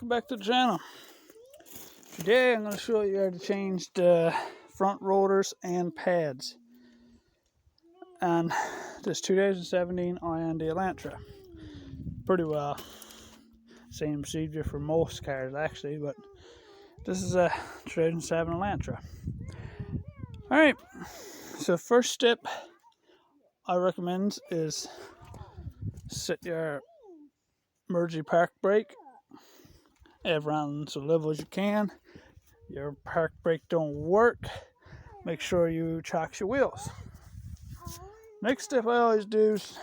welcome back to the channel. Today I'm going to show you how to change the front rotors and pads and this 2017 Hyundai Elantra. Pretty well same procedure for most cars actually, but this is a 2007 Elantra. Alright, so first step I recommend is set your emergency park brake around so level as you can. Your park brake don't work, make sure you chock your wheels. Next step I always do is,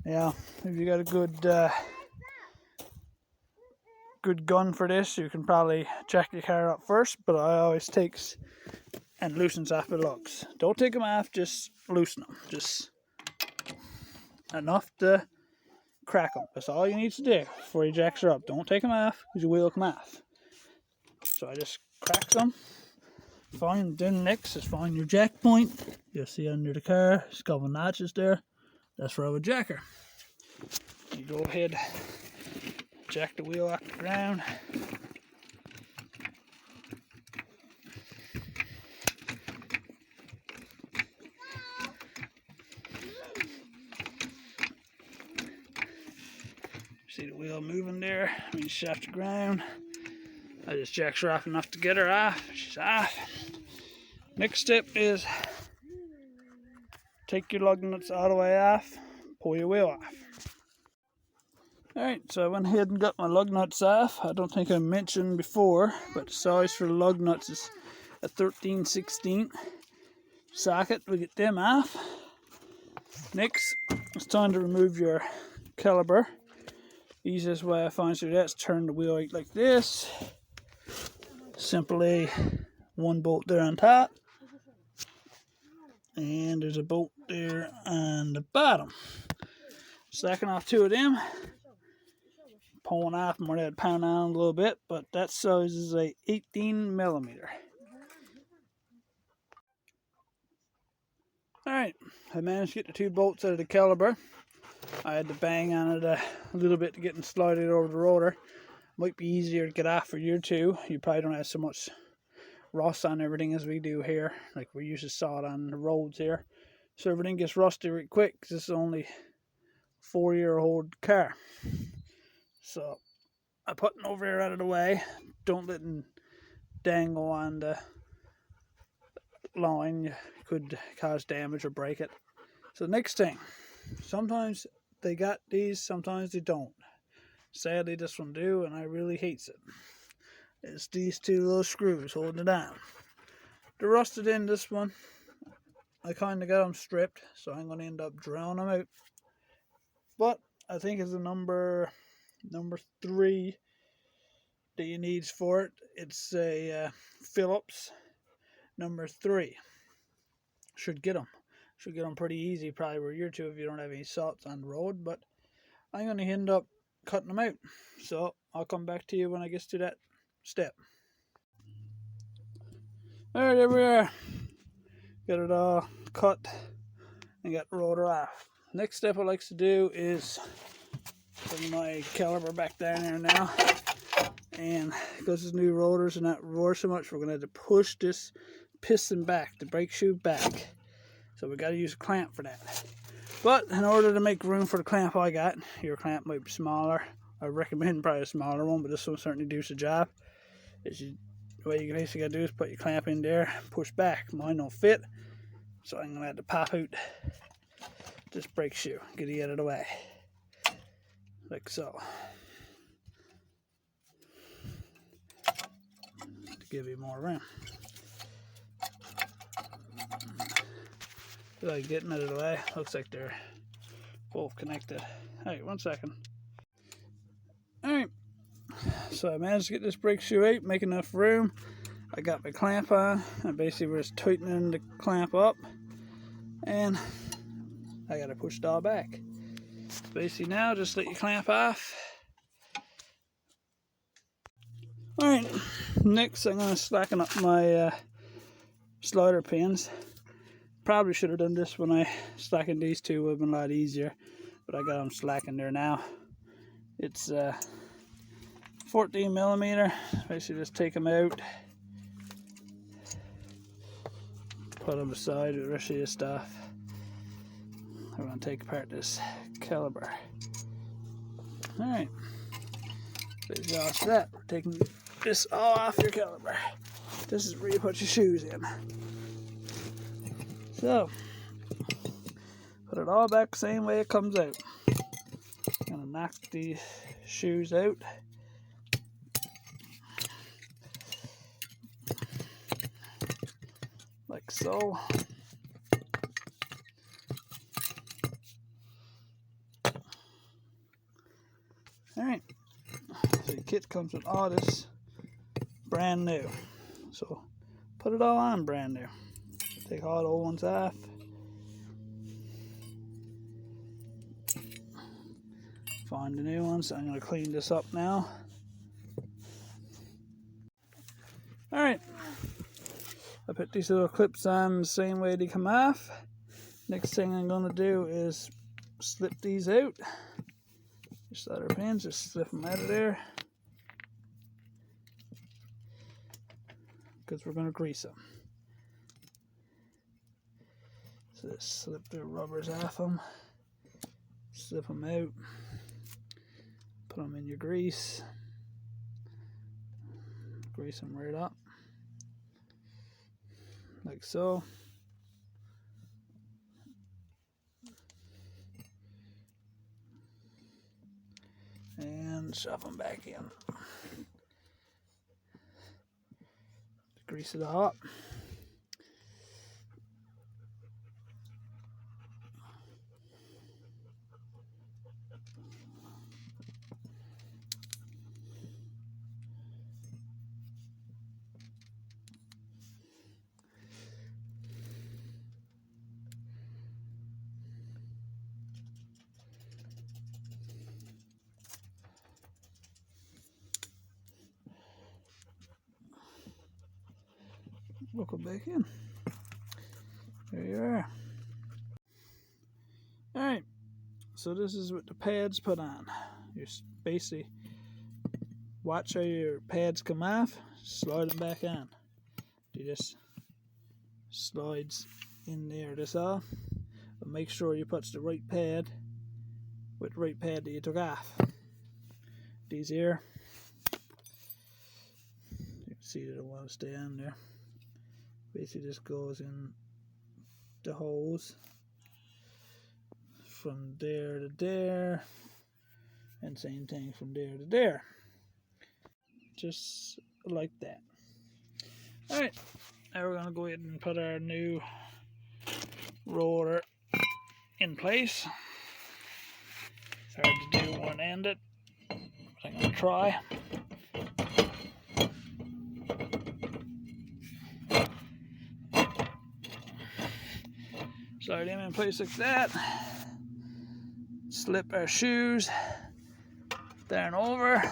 if you got a good gun for this, you can probably jack your car up first, but I always takes and loosens off the lugs. Don't take them off, just loosen them, just enough to crack them. That's all you need to do before you jacks her up. Don't take them off because your wheel will come off. So I just crack them. Then next is find your jack point. You'll see under the car, there's a couple notches there. That's where I would jack her. You go ahead, jack the wheel off the ground. See the wheel moving there? I mean, she's off the ground. I just jacks her off enough to get her off. She's off. Next step is take your lug nuts all the way off, pull your wheel off. Alright, so I went ahead and got my lug nuts off. I don't think I mentioned before, but the size for the lug nuts is a 13/16 socket. We get them off. Next, it's time to remove your caliper. Easiest way I find to do that is turn the wheel out like this. Simply one bolt there on top, and there's a bolt there on the bottom. Slacking off two of them, pulling off more than pound on a little bit, but that size is a 18mm. Alright, I managed to get the two bolts out of the caliper. I had to bang on it a little bit to get them slided over the rotor. Might be easier to get off for you too. You probably don't have so much rust on everything as we do here. Like we usually saw it on the roads here. So everything gets rusty really quick because this is only a 4-year-old car. So I put it over here out of the way. Don't let it dangle on the line. You could cause damage or break it. So next thing, sometimes they got these, sometimes they don't. Sadly, this one do, and I really hates it. It's these two little screws holding it down. They're rusted in this one. I kind of got them stripped, so I'm going to end up drilling them out. But I think it's the number 3 that you need for it. It's a Phillips number 3. Should get them pretty easy, probably where you're to if you don't have any salts on the road, but I'm going to end up cutting them out. So I'll come back to you when I get to that step. Alright, there we are. Got it all cut and got the rotor off. Next step I like to do is bring my caliper back down there now. And because there's new rotors and not roar so much, we're going to have to push this piston back, the brake shoe back. So we got to use a clamp for that. But in order to make room for the clamp I got, your clamp might be smaller. I recommend probably a smaller one, but this one certainly does the job. The way you basically got to do is put your clamp in there, push back. Mine don't fit, so I'm going to have to pop out this brake shoe, get it out of the way, like so. To give you more room. Like getting out of the way. Looks like they're both connected. Alright, 1 second. Alright, so I managed to get this brake shoe out, make enough room. I got my clamp on, and basically we're just tightening the clamp up, and I gotta push it all back. Basically now, just let your clamp off. Alright, next I'm gonna slacken up my slider pins. Probably should have done this when I slackened these two, would have been a lot easier, but I got them slackened there now. It's 14mm. Basically just take them out, put them aside with the rest of your stuff. We're going to take apart this caliper. Alright, basically all set. We're taking this off your caliper. This is where you put your shoes in. So, put it all back the same way it comes out. I'm going to knock these shoes out. Like so. Alright, so the kit comes with all this brand new. So put it all on brand new. Take all the old ones off. Find the new ones. I'm going to clean this up now. Alright, I put these little clips on the same way they come off. Next thing I'm going to do is slip these out. Just let our pins, just slip them out of there, because we're going to grease them. So just slip the rubbers off them, slip them out, put them in your grease, grease them right up, like so. And shove them back in. Grease it all up. Buckle back in. There you are. Alright, so this is what the pads put on. You basically watch how your pads come off, slide them back on. Do this, slides in there, this all. But make sure you put the right pad with the right pad that you took off. These here, you can see that it won't stay on there. Basically just goes in the holes from there to there, and same thing from there to there, just like that. Alright, now we're going to go ahead and put our new roller in place. It's hard to do one-handed, but I'm going to try. Slide them in place like that. Slip our shoes down over.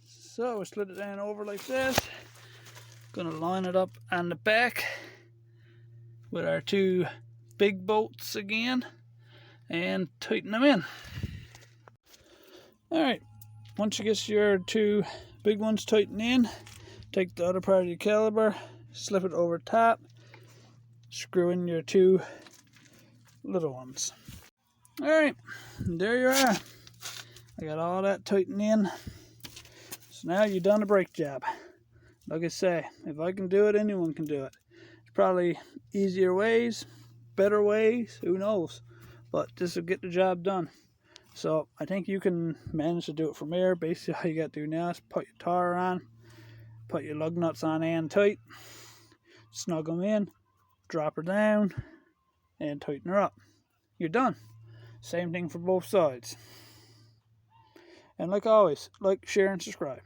So we slid it down over like this. Gonna line it up on the back with our two big bolts again and tighten them in. Alright, once you get your two big ones tightened in, take the other part of your caliper, slip it over top, screw in your two little ones. Alright, there you are. I got all that tightened in. So now you've done a brake job. Like I say, if I can do it, anyone can do it. There's probably easier ways, better ways, who knows. But this will get the job done. So I think you can manage to do it from here. Basically all you got to do now is put your tire on, put your lug nuts on and tight, snug them in, drop her down, and tighten her up. You're done. Same thing for both sides. And like always, like, share, and subscribe.